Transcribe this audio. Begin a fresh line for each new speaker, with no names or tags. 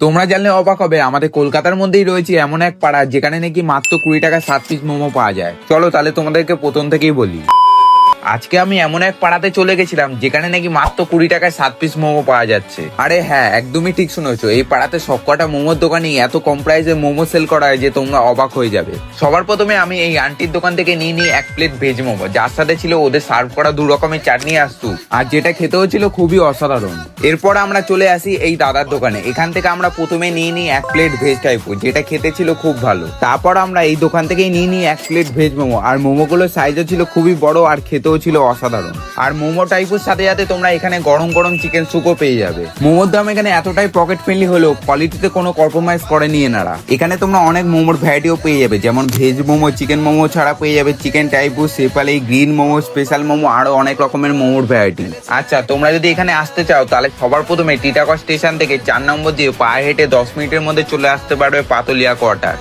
তোমরা জানলে অবাক হবে, আমাদের কলকাতার মধ্যেই রয়েছে এমন এক পাড়া যেখানে নাকি মাত্র 20 টাকায় 7 পিস মোমো পাওয়া যায়। চলো তাহলে তোমাদেরকে প্রথম থেকেই বলি। আজকে আমি এমন এক পাড়াতে চলে গেছিলাম যেখানে নাকি মাত্র 20 টাকায় 7 পিস মোমো পাওয়া যাচ্ছে। আরে হ্যাঁ, একদমই ঠিক শুনেছো, এই পাড়াতে সবকটা মোমোর দোকানেই এত কম প্রাইসে মোমো সেল করা হয় যে তোমরা অবাক হয়ে যাবে। সবার প্রথমে আমি এই আন্টির দোকান থেকে নিয়ে এক প্লেট ভেজ মোমো, যার সাথে ছিল ওদের সার্ভ করা 2 রকমের চাটনি আর স্যুপ, আর যেটা খেতেও ছিল খুবই অসাধারণ। এরপর আমরা চলে আসি এই দাদার দোকানে। এখান থেকে আমরা প্রথমে নিই এক প্লেট ভেজ টাইপো, যেটা খেতে ছিল খুব ভালো। তারপর আমরা এই দোকান থেকেই নিই এক প্লেট ভেজ মোমো, আর মোমোগুলোর সাইজও ছিল খুবই বড় আর খেতেও ছিল অসাধারণ। আর মোমো টাইপের সাথে সাথে তোমরা এখানে গরম গরম চিকেন স্যুপও পেয়ে যাবে। মোমোর দাম এখানে এতটাই পকেট ফ্রেন্ডলি হলেও কোয়ালিটিতে কোনো কম্প্রোমাইজ করেনি এনারা। এখানে তোমরা অনেক মোমোর ভ্যারাইটিও পেয়ে যাবে, যেমন ভেজ মোমো, চিকেন মোমো ছাড়া পেয়ে যাবে চিকেন টাইপু, সেপালি, গ্রিন মোমো, স্পেশাল মোমো, আরো অনেক রকমের মোমোর ভ্যারাইটি। আচ্ছা, তোমরা যদি এখানে আসতে চাও তাহলে সবার প্রথমে টিটাগড় স্টেশন থেকে 4 নম্বর দিয়ে পায়ে হেঁটে 10 মিনিটের মধ্যে চলে আসতে পারবে পাতলিয়া কোয়ার্টার।